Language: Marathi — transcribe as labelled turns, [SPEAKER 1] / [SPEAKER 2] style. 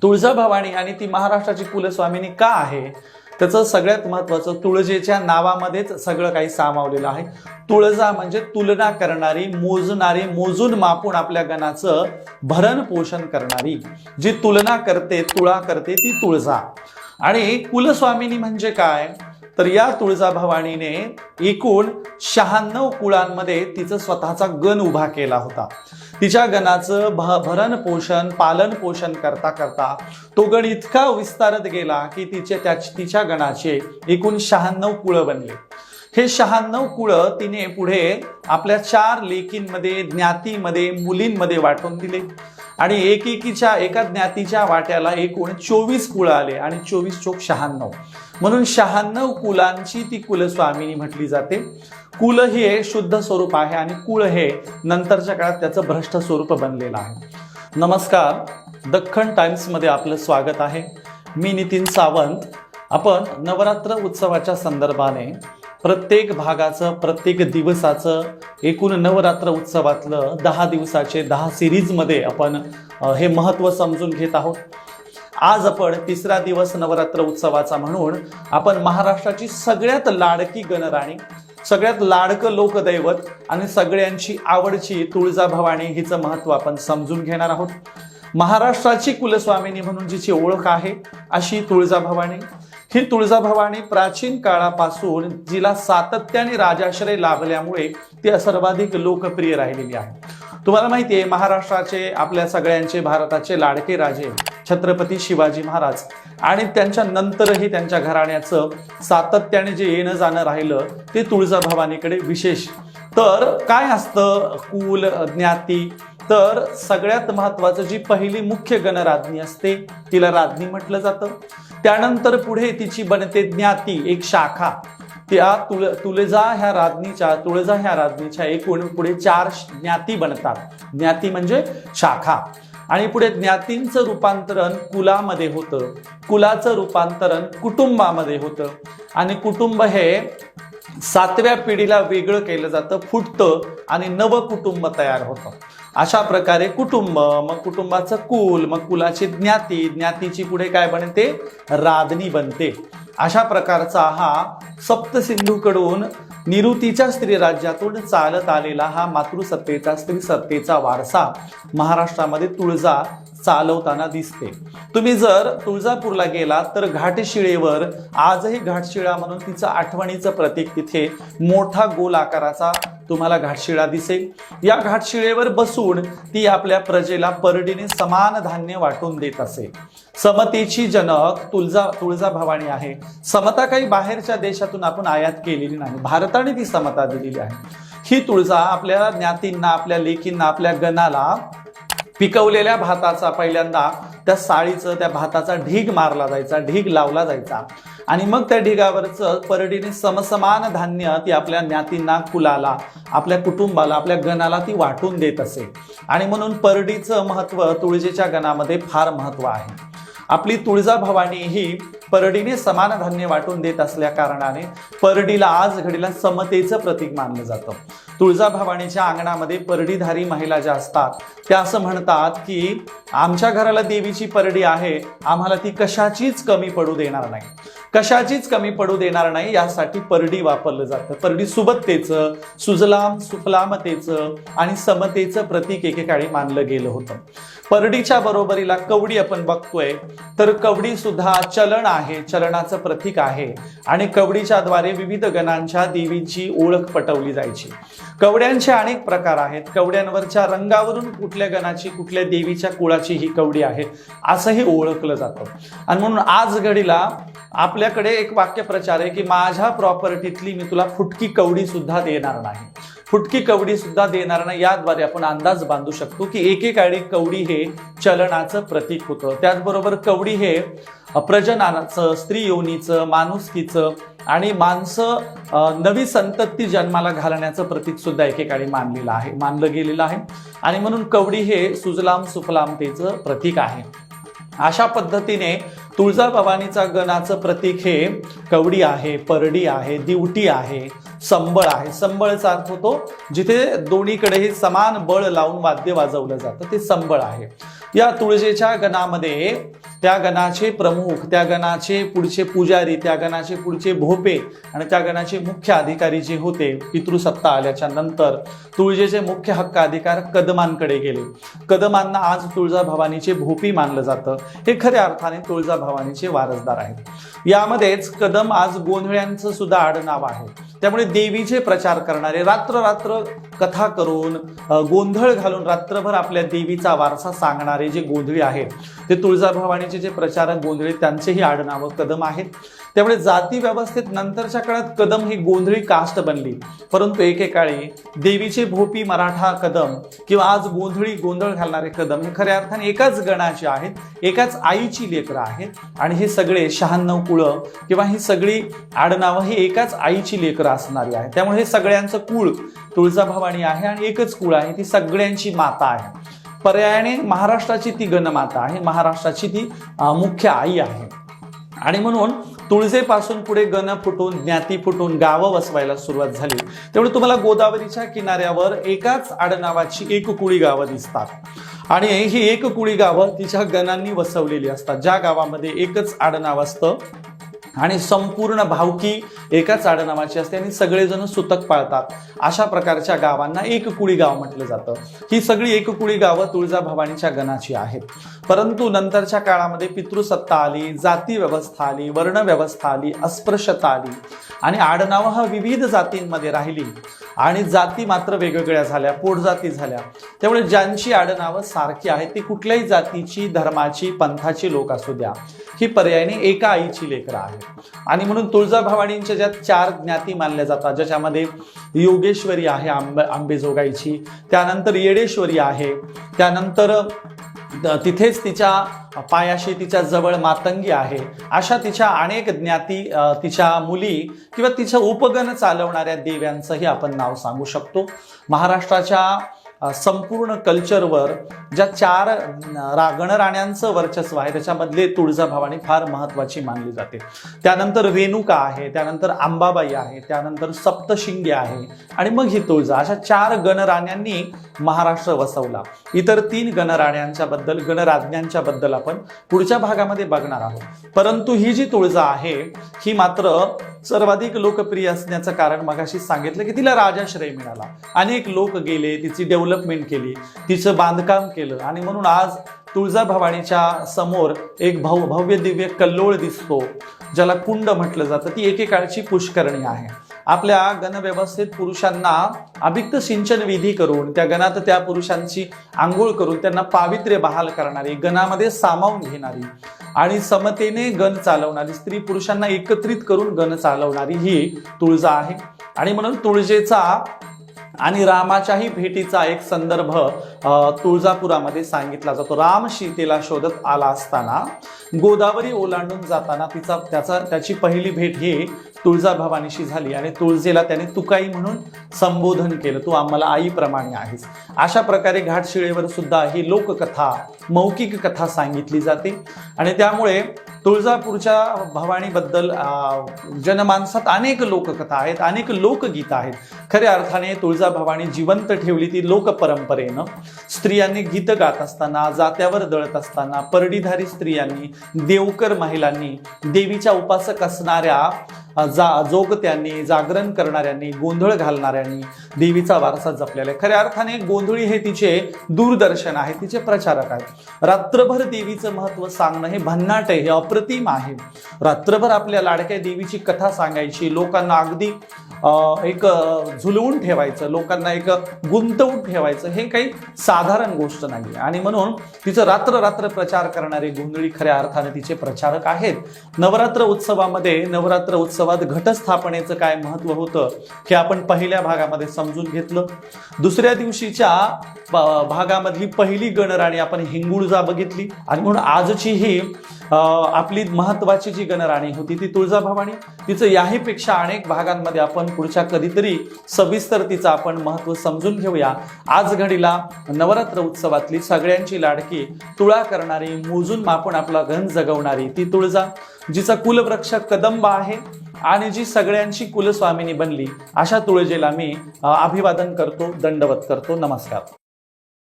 [SPEAKER 1] तुळजाभवानी आणि ती महाराष्ट्राची कुलस्वामिनी का आहे, त्याचं सगळ्यात महत्त्वाचं तुळजेच्या नावामध्येच सगळं काही सामावलेलं आहे। तुळजा म्हणजे तुलना करणारी, मोजणारी, मोजून मापून आपल्या गणाचं भरण पोषण करणारी, जी तुलना करते, तुळा करते, ती तुळजा। आणि कुलस्वामिनी म्हणजे काय, तर या तुळजाभवानीने एकूण 96 कुळांमध्ये तिचं स्वतःचा गण उभा केला होता। तिच्या गणाचं भरण पोषण, पालन पोषण करता करता तो गण इतका विस्तारत गेला की तिच्या गणाचे एकूण 96 कुळ बनले। हे 96 कुळ तिने पुढे आपल्या 4 लेकींमध्ये, ज्ञातीमध्ये, मुलींमध्ये वाटून दिले आणि एका ज्ञातीच्या वाट्याला एकूण 24 कुळ आले आणि 24 चोक 96 म्हणून 96 कुलांची ती कुलस्वामिनी म्हटली जाते। कुल हे शुद्ध स्वरूप आहे आणि कुळ हे नंतरच्या काळात त्याचं भ्रष्ट स्वरूप बनलेलं आहे। नमस्कार, दख्खन टाइम्स मध्ये आपलं स्वागत आहे। मी नितीन सावंत। आपण नवरात्र उत्सवाच्या संदर्भाने प्रत्येक भागाचं, प्रत्येक दिवसाचं, एकूण नवरात्र उत्सवातलं 10 दिवसाचे 10 सिरीजमध्ये आपण हे महत्त्व समजून घेत आहोत। आज आपण तिसरा दिवस नवरात्र उत्सवाचा म्हणून आपण महाराष्ट्राची सगळ्यात लाडकी गणराणी, सगळ्यात लाडकं लोकदैवत आणि सगळ्यांची आवडची तुळजाभवानी हिचं महत्त्व आपण समजून घेणार आहोत। महाराष्ट्राची कुलस्वामिनी म्हणून जिची ओळख आहे अशी तुळजाभवानी। ही तुळजाभवानी प्राचीन काळापासून जिला सातत्याने राजाश्रय लाभल्यामुळे ती सर्वाधिक लोकप्रिय राहिलेली आहे। तुम्हाला माहिती आहे, महाराष्ट्राचे, आपल्या सगळ्यांचे, भारताचे लाडके राजे छत्रपती शिवाजी महाराज आणि त्यांच्या नंतरही त्यांच्या घराण्याचं सातत्याने जे येणं जाणं राहिलं ते तुळजाभवानीकडे विशेष। तर काय असतं कुल, ज्ञाती, तर सगळ्यात महत्त्वाचं जी पहिली मुख्य गणराज्ञी असते तिला राज्ञी म्हटलं जातं। त्यानंतर पुढे तिची बनते ज्ञाती, एक शाखा। त्या तुळजा ह्या राज्ञीच्या एकूण पुढे 4 ज्ञाती बनतात। ज्ञाती म्हणजे शाखा। आणि पुढे ज्ञातींचं रूपांतरण कुलामध्ये होतं, कुलाचं रूपांतरण कुटुंबामध्ये होतं आणि कुटुंब हे 7व्या पिढीला वेगळं केलं जातं, फुटतं आणि नव कुटुंब तयार होतं। अशा प्रकारे कुटुंब, मग कुटुंबाचं कुल, मग कुलाची ज्ञाती, ज्ञातीची पुढे काय बनते, राज्ञी बनते। अशा प्रकारचा हा सप्तसिंधूकडून निऋतीच्या स्त्री राज्यातून चालत आलेला हा मातृसत्तेचा, स्त्री सत्तेचा वारसा महाराष्ट्रामध्ये तुळजा चालवताना दिसते। तुम्ही जर तुळजापूरला गेलात तर घाटशिळेवर आजही घाटशिळा म्हणून तिचं आठवणीचं प्रतीक तिथे मोठा गोल आकाराचा तुम्हाला घाटशिळा दिसेल। या घाटशिळेवर बसून ती आपल्या प्रजेला परडीने समान धान्य वाटून देत असे। समतेची जनक तुळजाभवानी आहे। समता काही बाहेरच्या देशातून आपण आयात केलेली नाही, भारताने ती समता दिलेली आहे। ही तुळजा आपल्या ज्ञातींना, आपल्या लेकींना, आपल्या गणाला पिकवलेल्या भाताचा, पहिल्यांदा त्या साळीचं, त्या भाताचा ढीग मारला जायचा, ढीग लावला जायचा आणि मग त्या ढिगावरचं परडीने समसमान धान्य ती आपल्या ज्ञातींना, कुलाला, आपल्या कुटुंबाला, आपल्या गणाला ती वाटून देत असे। आणि म्हणून परडीचं महत्त्व तुळजेच्या गणामध्ये फार महत्त्व आहे। आपली तुळजाभवानी ही परडीने समान धान्य वाटून देत असल्या कारणाने परडीला आज घडीला समतेचं प्रतीक मानलं जातं। तुळजाभवानीच्या अंगणामध्ये परडीधारी महिला ज्या असतात त्या असं म्हणतात की आमच्या घराला देवीची परडी आहे, आम्हाला ती कशाचीच कमी पडू देणार नाही, कशाचीच कमी पडू देणार नाही, यासाठी परडी वापरलं जातं। परडी सुबत्तेचं, सुजलाम सुफलामतेचं आणि समतेचं प्रतीक एकेकाळी मानलं गेलं होतं। परडीच्या बरोबरीला कवडी आपण बघतोय तर कवडी सुद्धा चलन आहे, चलनाचं प्रतीक आहे आणि कवडीच्या द्वारे विविध गणांच्या देवींची ओळख पटवली जायची। कवड्यांचे अनेक प्रकार आहेत। कवड्यांवरच्या रंगावरून कुठल्या गणाची, कुठल्या देवीच्या कुळाची ही कवडी आहे असंही ओळखलं जातं। आणि म्हणून आज घडीला आपल्याकडे एक वाक्यप्रचार आहे की माझ्या प्रॉपर्टीतली मी तुला फुटकी कवडी सुद्धा देणार नाही, फुटकी कवडी सुद्धा देणार नाही। याद्वारे आपण अंदाज बांधू शकतो की एकेकाळी कवडी हे चलनाचं प्रतीक होतं। त्याचबरोबर कवडी हे प्रजननाचं, स्त्री योनीचं, माणुसकीचं आणि माणसं नवी संतती जन्माला घालण्याचं प्रतीक सुद्धा एकेकाळी मानलं गेलेलं आहे। आणि म्हणून कवडी हे सुजलाम सुफलामतेचं प्रतीक आहे। अशा पद्धतीने तुळजाभवानीचा गणाचं प्रतीक हे कवडी आहे, परडी आहे, दिवटी आहे, संबळ आहे। संबळचा अर्थ होतो जिथे दोन्हीकडेही समान बळ लावून वाद्य वाजवलं जातं, ते संबळ आहे। या तुळजेच्या गणामध्ये त्या गणाचे प्रमुख, त्या गणाचे पुढचे पुजारी, त्या गणाचे पुढचे भोपे आणि त्या गणाचे मुख्य अधिकारी जे होते, पितृसत्ता आल्याच्या नंतर तुळजेचे मुख्य हक्क अधिकार कदमांकडे गेले. कदमांना आज तुळजाभवानीचे भोपी मानलं जातं. हे खऱ्या अर्थाने तुळजाभवानीचे वारसदार आहेत. यामध्येच कदम आज गोंधळ्यांचं सुद्धा आडनाव आहे. त्यामुळे देवीचे प्रचार करणारे, रात्र रात्र कथा करून गोंधळ घालून रात्रभर आपल्या देवीचा वारसा सांगणारे जे गोंधळी आहेत, ते तुळजाभवानीचे जे प्रचारक गोंधळी, त्यांचेही आडनाव कदम आहेत. त्यामुळे जाती व्यवस्थेत नंतरच्या काळात कदम ही गोंधळी कास्ट बनली. परंतु एकेकाळी देवीचे भोपी मराठा कदम किंवा आज गोंधळी गोंधळ घालणारे कदम हे खऱ्या अर्थाने एकाच गणाचे आहेत, एकाच आईची लेकरं आहेत. आणि हे सगळे 96 कुळं किंवा ही सगळी आडनावं ही एकाच आईची लेकरं असणारी आहेत. त्यामुळे हे सगळ्यांचं कुळ तुळजाभवानी आहे आणि एकच कुळ आहे, ती सगळ्यांची माता आहे. पर्यायाने महाराष्ट्राची ती गणमाता आहे, महाराष्ट्राची ती मुख्य आई आहे. आणि म्हणून तुळजेपासून पुढे गण फुटून, ज्ञाती फुटून गावं वसवायला सुरुवात झाली. त्यामुळे तुम्हाला गोदावरीच्या किनाऱ्यावर एकाच आडनावाची एक कुळी गावं दिसतात आणि ही एक कुळी गावं तिच्या गणांनी वसवलेली असतात. ज्या गावामध्ये एकच आडनाव असतं आणि संपूर्ण भावकी एकाच आडनावाची असते आणि सगळेजण सुतक पाळतात, अशा प्रकारच्या गावांना एक कुळी गाव म्हटलं जातं. ही सगळी एक कुळी गावं तुळजाभवानीच्या गणाची आहेत. परंतु नंतरच्या काळामध्ये पितृसत्ता आली, जाती व्यवस्था आली, वर्ण व्यवस्था आली, अस्पृश्यता आली आणि आडनावं हा विविध जातींमध्ये राहिली आणि जाती मात्र वेगवेगळ्या झाल्या, पोटजाती झाल्या. त्यामुळे ज्यांची आडनावं सारखी आहेत ती कुठल्याही जातीची, धर्माची, पंथाची लोक असू द्या, ही पर्यायाने एका आईची लेकरं आहेत. आणि म्हणून तुळजाभवानींच्या ज्या 4 ज्ञाती मानल्या जातात, ज्याच्यामध्ये योगेश्वरी आहे आंबेजोगाईची, त्यानंतर येडेश्वरी आहे, त्यानंतर तिथेच तिच्या पायाशी तिच्या जवळ मातंगी आहे. अशा तिच्या अनेक ज्ञाती, तिच्या मुली किंवा तिच्या उपगण चालवणाऱ्या देव्यांचंही आपण नाव सांगू शकतो. महाराष्ट्राच्या संपूर्ण कल्चरवर ज्या 4 गणराण्यांचं वर्चस्व आहे त्याच्यामधले तुळजाभवानी फार महत्वाची मानली जाते. त्यानंतर रेणुका आहे, त्यानंतर अंबाबाई आहे, त्यानंतर सप्तशिंगी आहे आणि मग ही तुळजा. अशा 4 गणराण्यांनी महाराष्ट्र वसवला. इतर 3 गणराण्यांच्या बद्दल, गणराज्ञांच्या बद्दल आपण पुढच्या भागामध्ये बघणार आहोत. परंतु ही जी तुळजा आहे ही मात्र सर्वाधिक लोकप्रिय असण्याचं कारण मगाशी सांगितलं की तिला राजाश्रय मिळाला. अनेक लोक गेले, तिची डेव्हलपमेंट केली, तिचं बांधकाम केलं आणि म्हणून आज तुळजाभवानीच्या समोर एक भव्य दिव्य कल्लोळ दिसतो, ज्याला कुंड म्हटलं जातं. ती एकेकाळची पुष्करणी आहे. आपल्या गणव्यवस्थेत पुरुषांना अभिक्त सिंचन विधी करून त्या गणात त्या पुरुषांची आंघोळ करून त्यांना पावित्र्य बहाल करणारी, गणामध्ये सामावून घेणारी आणि समतेने गण चालवणारी, स्त्री पुरुषांना एकत्रित करून गण चालवणारी ही तुळजा आहे. आणि म्हणून तुळजेचा आणि रामाच्याही भेटीचा एक संदर्भ तुळजापुरामध्ये सांगितला जातो. राम सीतेला शोधत आला असताना गोदावरी ओलांडून जाताना त्याची पहिली भेट ही तुळजाभवानीशी झाली आणि तुळजेला त्याने तुकाई म्हणून संबोधन केलं, तू आम्हाला आईप्रमाणे आहेस. अशा प्रकारे घाटशिळेवर सुद्धा ही लोककथा, मौखिक कथा सांगितली जाते आणि त्यामुळे तुळजापूरच्या भवानीबद्दल जनमानसात अनेक लोककथा आहेत, अनेक लोकगीतं आहेत. खऱ्या अर्थाने तुळजाभवानी जिवंत ठेवली ती लोकपरंपरेनं. स्त्रियांनी गीत गात असताना, जात्यावर दळत असताना, परडीधारी स्त्रियांनी, देवकर महिलांनी, देवीच्या उपासक असणाऱ्या जोगत्यांनी, जागरण करणाऱ्यांनी, गोंधळ घालणाऱ्यांनी देवीचा वारसा जपलेला आहे. खऱ्या अर्थाने गोंधळी हे तिचे दूरदर्शन आहे, तिचे प्रचारक आहेत. रात्रभर देवीचं महत्व सांगणं हे भन्नाट आहे, हे अप्रतिम आहे. रात्रभर आपल्या लाडक्या देवीची कथा सांगायची, लोकांना अगदी एक झुलवून ठेवायचं, लोकांना एक गुंतवून ठेवायचं, हे काही साधारण गोष्ट नाही. आणि म्हणून तिचं रात्र रात्र प्रचार करणारे गोंधळी खऱ्या अर्थाने तिचे प्रचारक आहेत. नवरात्र उत्सवामध्ये, नवरात्र उत्सवात घटस्थापनेचं काय महत्व होतं हे आपण पहिल्या भागामध्ये समजून घेतलं. दुसऱ्या दिवशीच्या भागामधली पहिली गणराणी आपण हिंगुळजा बघितली आणि म्हणून आजची ही आपली महत्वाची जी गणराणी होती ती तुळजाभवानी. तिचं याहीपेक्षा अनेक भागांमध्ये आपण पुढच्या कधीतरी सविस्तर तिचं आपण महत्व समजून घेऊया. आज घडीला नवरात्र उत्सवातली सगळ्यांची लाडकी, तुळा करणारी, मोजून मापून आपला गण जगवणारी ती तुळजा, जिचा कुलवृक्ष कदंब आहे आणि जी सगळ्यांची कुलस्वामिनी बनली, अशा तुळजेला मी अभिवादन करतो, दंडवत करतो. नमस्कार.